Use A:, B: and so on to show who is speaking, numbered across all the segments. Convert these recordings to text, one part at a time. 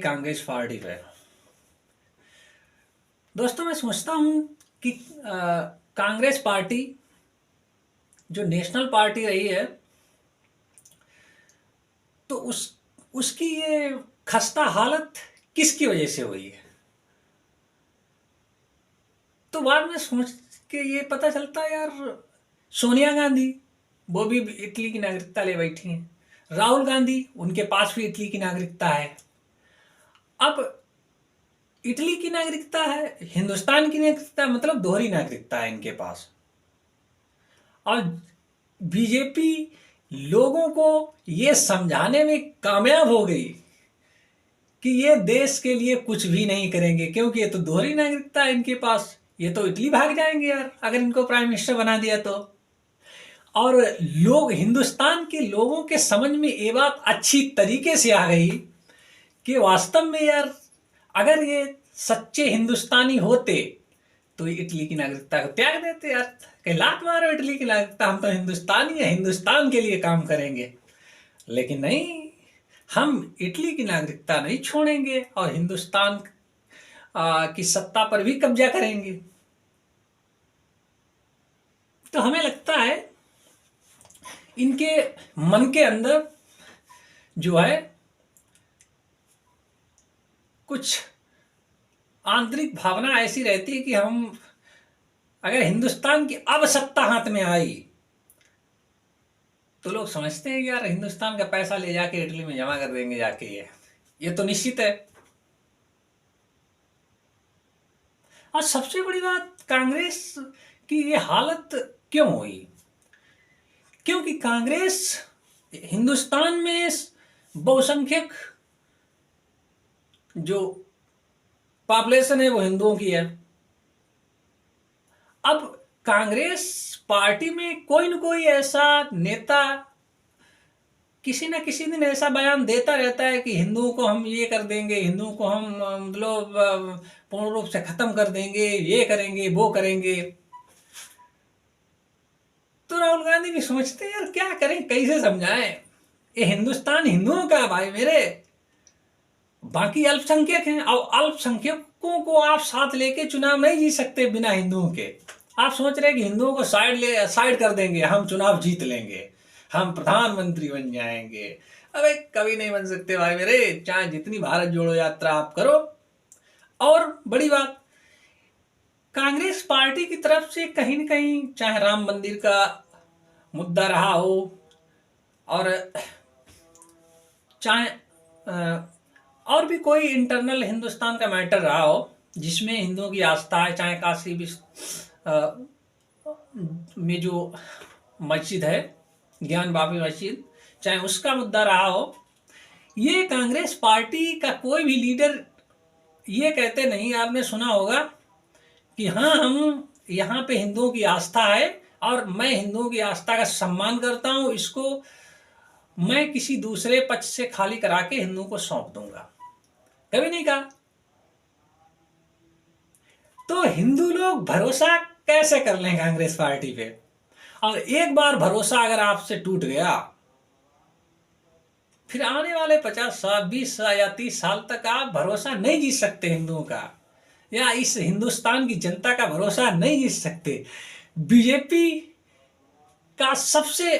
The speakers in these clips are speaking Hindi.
A: कांग्रेस पार्टी पे। दोस्तों, मैं सोचता हूँ कि कांग्रेस पार्टी जो नेशनल पार्टी रही है, तो उसकी ये खस्ता हालत किसकी वजह से हुई है। तो बाद में सोच के ये पता चलता है यार, सोनिया गांधी वो भी इटली की नागरिकता ले बैठी हैं। राहुल गांधी, उनके पास भी इटली की नागरिकता है। अब इटली की नागरिकता है, हिंदुस्तान की नागरिकता, मतलब दोहरी नागरिकता है इनके पास। और बीजेपी लोगों को ये समझाने में कामयाब हो गई कि ये देश के लिए कुछ भी नहीं करेंगे, क्योंकि ये तो दोहरी नागरिकता है इनके पास। ये तो इटली भाग जाएंगे यार अगर इनको प्राइम मिनिस्टर बना दिया तो। और लोग, हिंदुस्तान के लोगों के समझ में ये बात अच्छी तरीके से आ गई कि वास्तव में यार, अगर ये सच्चे हिंदुस्तानी होते तो ये इटली की नागरिकता को त्याग देते यार। कहीं लात मारो इटली की नागरिकता, हम तो हिंदुस्तानी है, हिंदुस्तान के लिए काम करेंगे। लेकिन नहीं, हम इटली की नागरिकता नहीं छोड़ेंगे और हिंदुस्तान की सत्ता पर भी कब्जा करेंगे। तो हमें लगता है इनके मन के अंदर जो है कुछ आंतरिक भावना ऐसी रहती है कि हम, अगर हिंदुस्तान की अब सत्ता हाथ में आई तो लोग समझते हैं कि यार हिंदुस्तान का पैसा ले जाके इटली में जमा कर देंगे जाके। ये तो निश्चित है। और सबसे बड़ी बात, कांग्रेस की ये हालत क्यों हुई? क्योंकि कांग्रेस हिंदुस्तान में बहुसंख्यक जो पॉपुलेशन है वो हिंदुओं की है। अब कांग्रेस पार्टी में कोई न कोई ऐसा नेता किसी न किसी दिन ऐसा बयान देता रहता है कि हिंदुओं को हम ये कर देंगे, हिंदुओं को हम मतलब पूर्ण रूप से खत्म कर देंगे, ये करेंगे वो करेंगे। तो राहुल गांधी भी सोचते हैं यार क्या करें, कैसे समझाएं। ये हिंदुस्तान हिंदुओं का है भाई मेरे, बाकी अल्पसंख्यक हैं। और अल्पसंख्यकों को आप साथ लेके चुनाव नहीं जीत सकते बिना हिंदुओं के। आप सोच रहे हैं कि हिंदुओं को साइड कर देंगे, हम चुनाव जीत लेंगे, हम प्रधानमंत्री बन जाएंगे। अबे कभी नहीं बन सकते भाई मेरे, चाहे जितनी भारत जोड़ो यात्रा आप करो। और बड़ी बात, कांग्रेस पार्टी की तरफ से कहीं न कहीं, चाहे राम मंदिर का मुद्दा रहा हो और चाहे और भी कोई इंटरनल हिंदुस्तान का मैटर रहा हो जिसमें हिंदुओं की आस्था है, चाहे काशी में जो मस्जिद है, ज्ञान बापी मस्जिद, चाहे उसका मुद्दा रहा हो, ये कांग्रेस पार्टी का कोई भी लीडर ये कहते नहीं, आपने सुना होगा कि हाँ, हम यहाँ पे हिंदुओं की आस्था है और मैं हिंदुओं की आस्था का सम्मान करता हूँ, इसको मैं किसी दूसरे पक्ष से खाली करा के हिंदुओं को सौंप दूंगा, कभी नहीं कहा। तो हिंदू लोग भरोसा कैसे कर लें कांग्रेस पार्टी पे? और एक बार भरोसा अगर आपसे टूट गया, फिर आने वाले 50 साल, 20 साल या 30 साल तक आप भरोसा नहीं जीत सकते हिंदुओं का, या इस हिंदुस्तान की जनता का भरोसा नहीं जीत सकते। बीजेपी का सबसे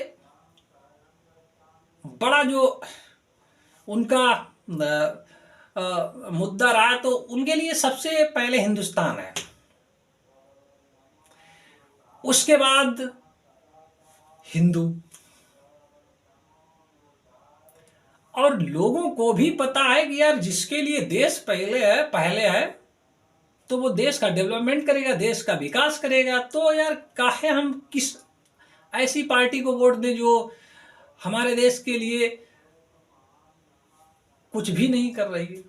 A: बड़ा जो उनका मुद्दा रहा, तो उनके लिए सबसे पहले हिंदुस्तान है, उसके बाद हिंदू। और लोगों को भी पता है कि यार जिसके लिए देश पहले है तो वो देश का डेवलपमेंट करेगा, देश का विकास करेगा। तो यार काहे हम किस ऐसी पार्टी को वोट दें जो हमारे देश के लिए कुछ भी नहीं कर रही है।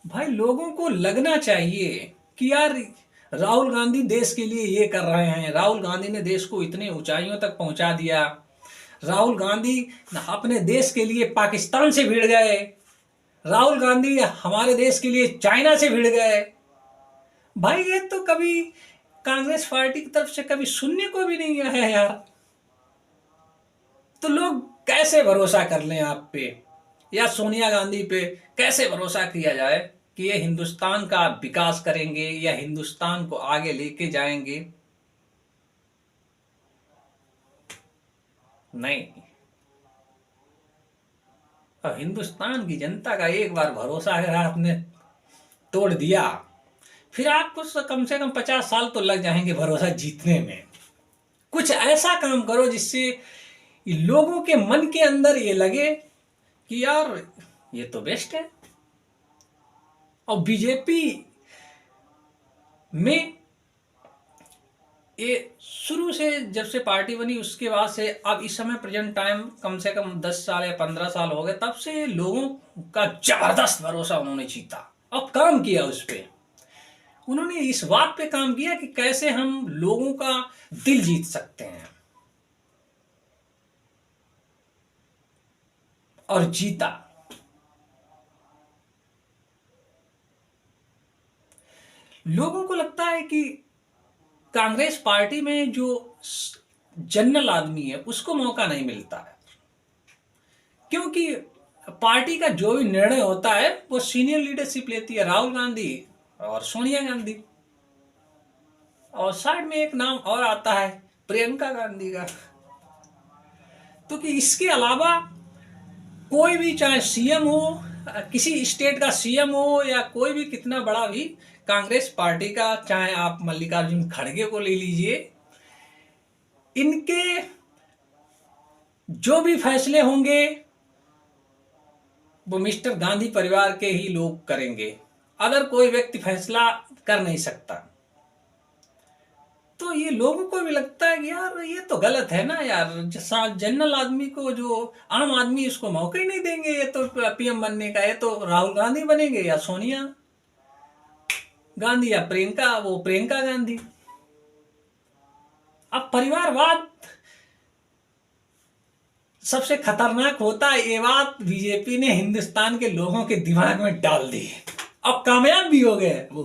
A: भाई लोगों को लगना चाहिए कि यार राहुल गांधी देश के लिए ये कर रहे हैं, राहुल गांधी ने देश को इतने ऊंचाइयों तक पहुंचा दिया, राहुल गांधी अपने देश के लिए पाकिस्तान से भिड़ गए, राहुल गांधी हमारे देश के लिए चाइना से भिड़ गए। भाई ये तो कभी कांग्रेस पार्टी की तरफ से कभी सुनने को भी नहीं आया यार। तो लोग कैसे भरोसा कर लें आप पे, या सोनिया गांधी पे कैसे भरोसा किया जाए कि ये हिंदुस्तान का विकास करेंगे या हिंदुस्तान को आगे लेके जाएंगे? नहीं। और हिंदुस्तान की जनता का एक बार भरोसा अगर आपने तोड़ दिया, फिर आपको कम से कम 50 साल तो लग जाएंगे भरोसा जीतने में। कुछ ऐसा काम करो जिससे लोगों के मन के अंदर ये लगे कि यार ये तो बेस्ट है। और बीजेपी में ये शुरू से जब से पार्टी बनी उसके बाद से अब इस समय प्रेजेंट टाइम कम से कम 10 साल या 15 साल हो गए, तब से लोगों का जबरदस्त भरोसा उन्होंने जीता और काम किया उस पर। उन्होंने इस बात पे काम किया कि कैसे हम लोगों का दिल जीत सकते हैं, और जीता। लोगों को लगता है कि कांग्रेस पार्टी में जो जनरल आदमी है उसको मौका नहीं मिलता है, क्योंकि पार्टी का जो भी निर्णय होता है वो सीनियर लीडरशिप लेती है, राहुल गांधी और सोनिया गांधी। और साइड में एक नाम और आता है, प्रियंका गांधी का। तो कि इसके अलावा कोई भी, चाहे सीएम हो, किसी स्टेट का सीएम हो, या कोई भी कितना बड़ा भी कांग्रेस पार्टी का, चाहे आप मल्लिकार्जुन खड़गे को ले लीजिए, इनके जो भी फैसले होंगे वो मिस्टर गांधी परिवार के ही लोग करेंगे। अगर कोई व्यक्ति फैसला कर नहीं सकता, तो ये लोगों को भी लगता है कि यार ये तो गलत है ना यार, जनरल आदमी को, जो आम आदमी, इसको मौका ही नहीं देंगे, ये तो पीएम बनने का, ये तो राहुल गांधी बनेंगे या सोनिया गांधी या प्रियंका गांधी। अब परिवारवाद सबसे खतरनाक होता है, ये बात बीजेपी ने हिंदुस्तान के लोगों के दिमाग में डाल दी, अब कामयाब भी हो गए वो।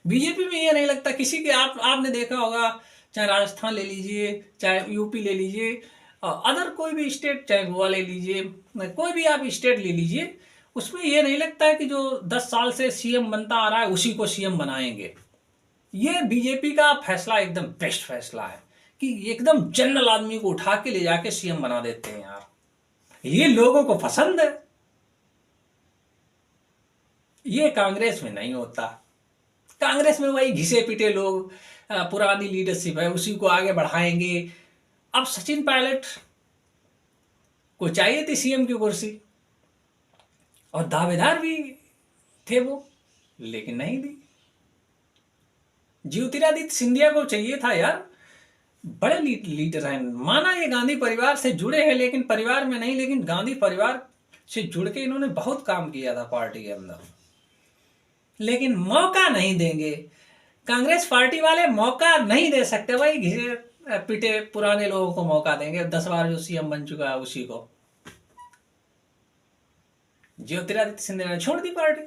A: बीजेपी में ये नहीं लगता किसी के, आपने देखा होगा, चाहे राजस्थान ले लीजिए, चाहे यूपी ले लीजिए, अदर कोई भी स्टेट, चाहे गोवा ले लीजिए, कोई भी आप स्टेट ले लीजिए, उसमें ये नहीं लगता है कि जो 10 साल से सीएम बनता आ रहा है उसी को सीएम बनाएंगे। ये बीजेपी का फैसला एकदम बेस्ट फैसला है कि एकदम जनरल आदमी को उठा के ले जाके सीएम बना देते हैं यार, ये लोगों को पसंद है। ये कांग्रेस में नहीं होता। कांग्रेस में वही घिसे पिटे लोग, पुरानी लीडरशिप है उसी को आगे बढ़ाएंगे। अब सचिन पायलट को चाहिए थी सीएम की कुर्सी, और दावेदार भी थे वो, लेकिन नहीं दी। ज्योतिरादित्य सिंधिया को चाहिए था यार, बड़े लीडर हैं, माना ये गांधी परिवार से जुड़े हैं, लेकिन परिवार में नहीं, लेकिन गांधी परिवार से जुड़ के इन्होंने बहुत काम किया था पार्टी के अंदर, लेकिन मौका नहीं देंगे। कांग्रेस पार्टी वाले मौका नहीं दे सकते, भाई घिसे पिटे पुराने लोगों को मौका देंगे, 10 बार जो सीएम बन चुका है उसी को। ज्योतिरादित्य सिंधिया ने छोड़ दी पार्टी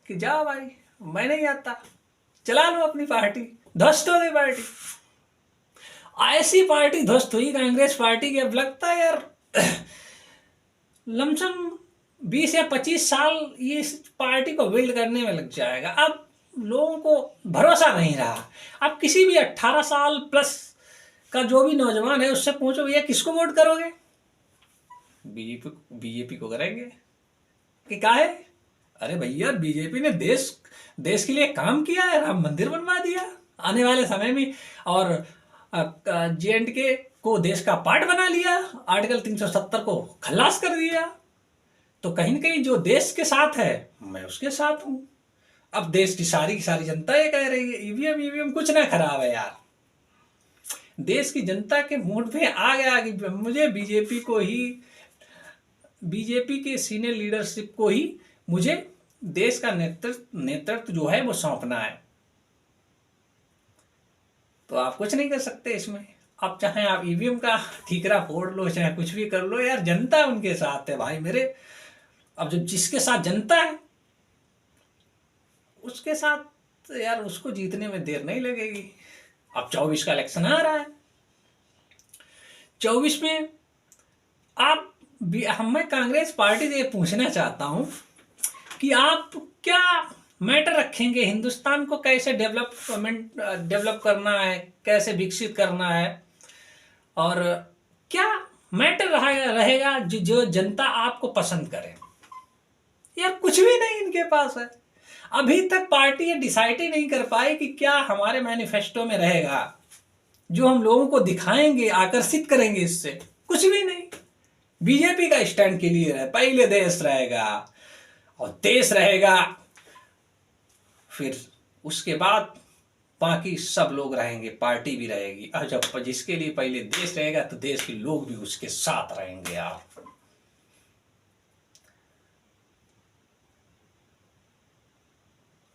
A: कि जाओ भाई मैं नहीं आता, चला लो अपनी पार्टी, ध्वस्त हो गई पार्टी। ऐसी पार्टी ध्वस्त हुई कांग्रेस पार्टी की, अब लगता है यार लमसम 20 या 25 साल ये इस पार्टी को बिल्ड करने में लग जाएगा। अब लोगों को भरोसा नहीं रहा। अब किसी भी 18 साल प्लस का जो भी नौजवान है उससे पूछो भैया किसको वोट करोगे, बीजेपी को करेंगे कि क्या है, अरे भैया बीजेपी ने देश के लिए काम किया है, राम मंदिर बनवा दिया आने वाले समय में, और J&K को देश का पार्ट बना लिया, आर्टिकल 370 को खल्लास कर दिया। तो कहीं न कहीं जो देश के साथ है मैं उसके साथ हूं। अब देश की सारी जनता ये कह रही है ईवीएम कुछ ना खराब है यार, देश की जनता के मूड में आ गया कि मुझे बीजेपी के सीनियर लीडरशिप को ही मुझे देश का नेतृत्व जो है वो सौंपना है। तो आप कुछ नहीं कर सकते इसमें। अब चाहे आप ईवीएम का ठीकरा फोड़ लो, चाहे कुछ भी कर लो, यार जनता उनके साथ है भाई मेरे। अब जब जिसके साथ जनता है उसके साथ यार उसको जीतने में देर नहीं लगेगी। अब 24 का इलेक्शन आ रहा है, 24 में आप मैं कांग्रेस पार्टी से ये पूछना चाहता हूँ कि आप क्या मैटर रखेंगे, हिंदुस्तान को कैसे डेवलप करना है, कैसे विकसित करना है, और क्या मैटर रहेगा जो जनता आपको पसंद करे। यार कुछ भी नहीं इनके पास है। अभी तक पार्टी ये डिसाइड ही नहीं कर पाई कि क्या हमारे मैनिफेस्टो में रहेगा जो हम लोगों को दिखाएंगे, आकर्षित करेंगे। इससे कुछ भी नहीं। बीजेपी का स्टैंड क्लियर है, पहले देश रहेगा और देश रहेगा, फिर उसके बाद बाकी सब लोग रहेंगे, पार्टी भी रहेगी। और जब जिसके लिए पहले देश रहेगा तो देश के लोग भी उसके साथ रहेंगे। आप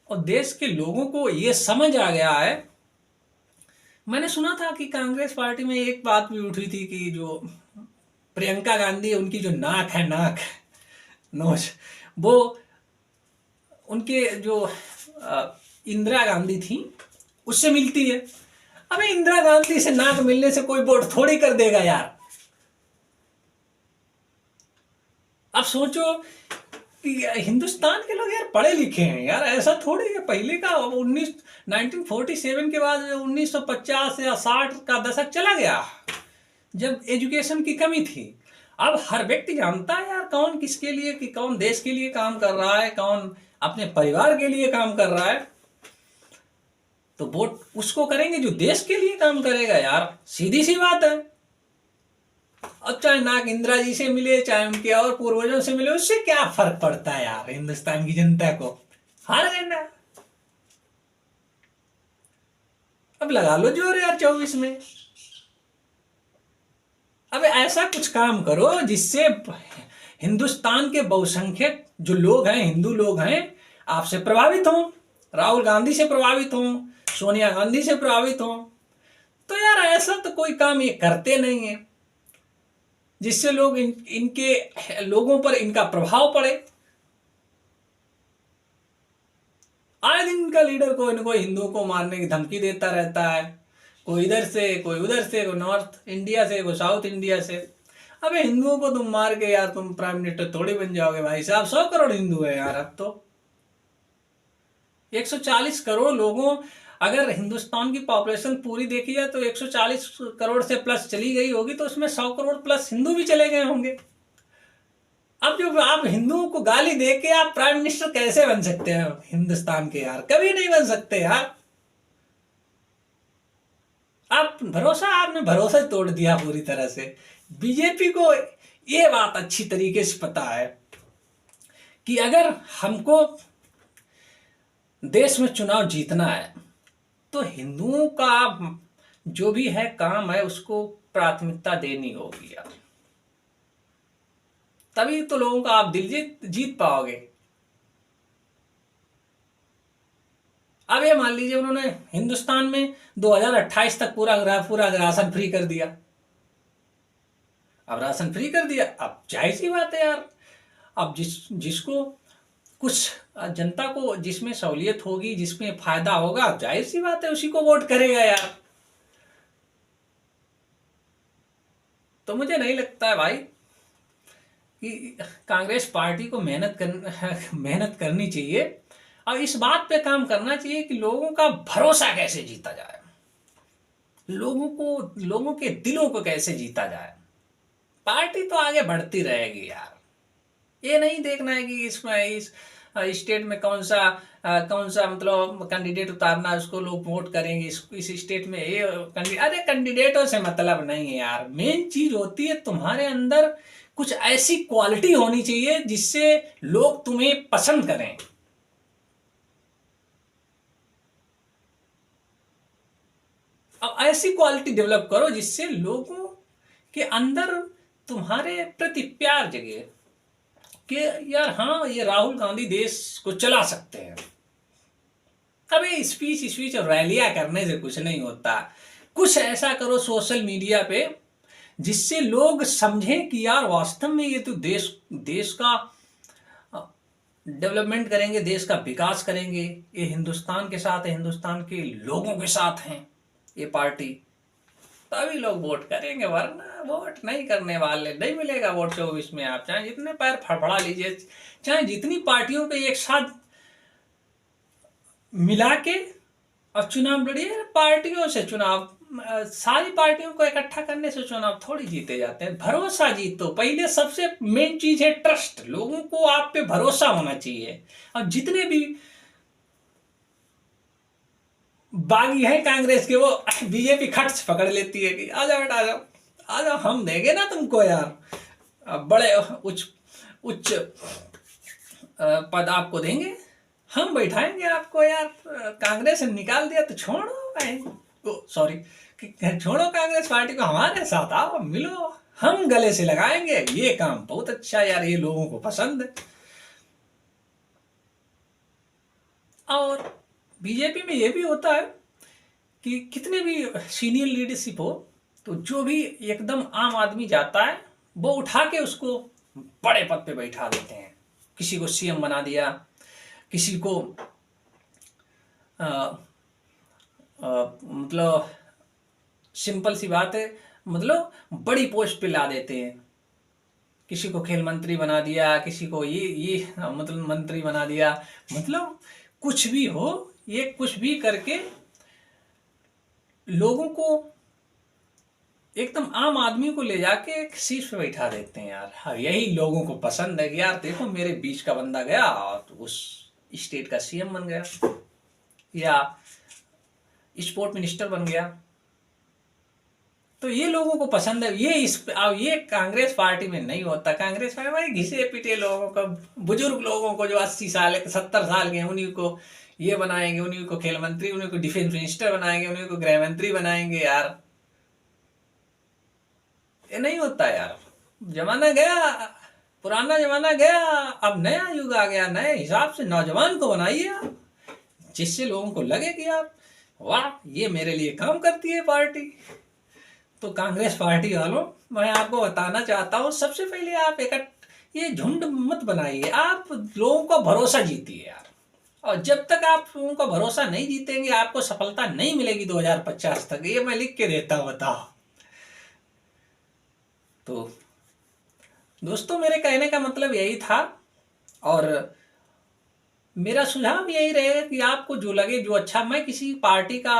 A: और देश के लोगों को ये समझ आ गया है। मैंने सुना था कि कांग्रेस पार्टी में एक बात भी उठी थी कि जो प्रियंका गांधी, उनकी जो नाक है, नोच, वो उनके जो इंदिरा गांधी थी उससे मिलती है। अबे इंदिरा गांधी से नाक मिलने से कोई वोट थोड़ी कर देगा यार। अब सोचो कि हिंदुस्तान के लोग यार पढ़े लिखे हैं यार, ऐसा थोड़ी है। पहले का 1947 के बाद 1950 या 60 का दशक चला गया जब एजुकेशन की कमी थी। अब हर व्यक्ति जानता है यार कौन किसके लिए, कि कौन देश के लिए काम कर रहा है, कौन अपने परिवार के लिए काम कर रहा है। तो वोट उसको करेंगे जो देश के लिए काम करेगा यार, सीधी सी बात है। अब चाहे नाक इंदिरा जी से मिले, चाहे उनके और पूर्वजों से मिले, उससे क्या फर्क पड़ता है यार हिंदुस्तान की जनता को। हार गए ना, अब लगा लो जोर यार 24 में। अब ऐसा कुछ काम करो जिससे हिंदुस्तान के बहुसंख्यक जो लोग हैं, हिंदू लोग हैं, आपसे प्रभावित हों, राहुल गांधी से प्रभावित हों, सोनिया गांधी से प्रभावित हों। तो यार ऐसा तो कोई काम ये करते नहीं है जिससे लोग इनके लोगों पर इनका प्रभाव पड़े। आए दिन इनका लीडर कोई न कोई हिंदुओं को मारने की धमकी देता रहता है, कोई इधर से, कोई उधर से, कोई नॉर्थ इंडिया से, कोई साउथ इंडिया से। अबे हिंदुओं को तुम मार के यार तुम प्राइम मिनिस्टर थोड़ी बन जाओगे भाई साहब। 100 करोड़ हिंदू है यार। अब तो 140 करोड़ लोगों, अगर हिंदुस्तान की पॉपुलेशन पूरी देखी जाए तो 140 करोड़ से प्लस चली गई होगी, तो उसमें 100 करोड़ प्लस हिंदू भी चले गए होंगे। अब जो आप हिंदुओं को गाली दे के आप प्राइम मिनिस्टर कैसे बन सकते हैं हिंदुस्तान के यार? कभी नहीं बन सकते यार। आपने भरोसा तोड़ दिया पूरी तरह से। बीजेपी को ये बात अच्छी तरीके से पता है कि अगर हमको देश में चुनाव जीतना है तो हिंदुओं का जो भी है काम है उसको प्राथमिकता देनी होगी यार, तभी तो लोगों का आप दिल जीत पाओगे। अब ये मान लीजिए उन्होंने हिंदुस्तान में 2028 तक पूरा राशन फ्री कर दिया। अब राशन फ्री कर दिया, अब जाहिर सी बात है यार, अब जिसको कुछ जनता को जिसमें सहूलियत होगी, जिसमें फायदा होगा, जाहिर सी बात है उसी को वोट करेगा यार। तो मुझे नहीं लगता है भाई कि कांग्रेस पार्टी को मेहनत करनी चाहिए और इस बात पे काम करना चाहिए कि लोगों का भरोसा कैसे जीता जाए, लोगों के दिलों को कैसे जीता जाए। पार्टी तो आगे बढ़ती रहेगी यार, ये नहीं देखना है कि इसमें इस स्टेट में कौन सा मतलब कैंडिडेट उतारना है, उसको लोग वोट करेंगे। इस स्टेट में ये अरे कैंडिडेटों से मतलब नहीं है यार। मेन चीज होती है तुम्हारे अंदर कुछ ऐसी क्वालिटी होनी चाहिए जिससे लोग तुम्हें पसंद करें। अब ऐसी क्वालिटी डेवलप करो जिससे लोगों के अंदर तुम्हारे प्रति प्यार जगे कि यार हाँ, ये राहुल गांधी देश को चला सकते हैं। अबे स्पीच और रैलियां करने से कुछ नहीं होता। कुछ ऐसा करो सोशल मीडिया पे जिससे लोग समझें कि यार वास्तव में ये तो देश का डेवलपमेंट करेंगे, देश का विकास करेंगे, ये हिंदुस्तान के साथ है, हिंदुस्तान के लोगों के साथ हैं ये पार्टी। तभी लोग वोट करेंगे, वरना वोट नहीं करने वाले। नहीं मिलेगा वोट 24 में। आप चाहे जितने पैर फड़फड़ा लीजिए, चाहे जितनी पार्टियों पे एक साथ मिला के और चुनाव लड़िए। पार्टियों से चुनाव, सारी पार्टियों को इकट्ठा करने से चुनाव थोड़ी जीते जाते हैं। भरोसा जीतो। पहले सबसे मेन चीज है ट्रस्ट। लोगों को आप पे भरोसा होना चाहिए। और जितने भी बागी हैं कांग्रेस के, वो बीजेपी खट से पकड़ लेती है कि आ जाओ बेटा, आ जाओ, आ जाओ, हम देंगे ना तुमको यार, बड़े उच्च उच्च पद आपको देंगे, हम बैठाएंगे आपको यार। कांग्रेस ने निकाल दिया तो छोड़ो, सॉरी, छोड़ो कांग्रेस पार्टी को, हमारे साथ आओ, मिलो, हम गले से लगाएंगे। ये काम बहुत अच्छा यार, ये लोगों को पसंद है। और बीजेपी में ये भी होता है कि कितने भी सीनियर लीडरशिप हो, तो जो भी एकदम आम आदमी जाता है, वो उठा के उसको बड़े पद पे बैठा देते हैं। किसी को सीएम बना दिया, किसी को मतलब सिंपल सी बात है, मतलब बड़ी पोस्ट पे ला देते हैं। किसी को खेल मंत्री बना दिया, किसी को ये मतलब मंत्री बना दिया। मतलब कुछ भी हो, ये कुछ भी करके लोगों को, एकदम आम आदमी को ले जाके एक सीट पे बैठा देते हैं यार। हाँ, यही लोगों को पसंद है कि यार देखो मेरे बीच का बंदा गया और उस स्टेट का सीएम बन गया या स्पोर्ट मिनिस्टर बन गया। तो ये लोगों को पसंद है। ये कांग्रेस पार्टी में नहीं होता। कांग्रेस पार्टी भाई घिसे पिटे लोगों को, बुजुर्ग लोगों को जो 80 साल के 70 साल के, उन्हीं को ये बनाएंगे, उन्हीं को खेल मंत्री, उन्हीं को डिफेंस मिनिस्टर बनाएंगे, उन्हीं को गृह मंत्री बनाएंगे यार। ये नहीं होता यार। जमाना गया, पुराना जमाना गया, अब नया युग आ गया। नए हिसाब से नौजवान को बनाइए आप, जिससे लोगों को लगे कि आप, वाह, ये मेरे लिए काम करती है पार्टी। तो कांग्रेस पार्टी वालों, मैं आपको बताना चाहता हूँ, सबसे पहले आप ये झुंड मत बनाइए, आप लोगों का भरोसा जीतिए यार। और जब तक आप लोगों का भरोसा नहीं जीतेंगे, आपको सफलता नहीं मिलेगी 2050 तक। ये मैं लिख के देता हूँ, बताओ। तो दोस्तों, मेरे कहने का मतलब यही था। और मेरा सुझाव यही रहेगा कि आपको जो लगे, जो अच्छा, मैं किसी पार्टी का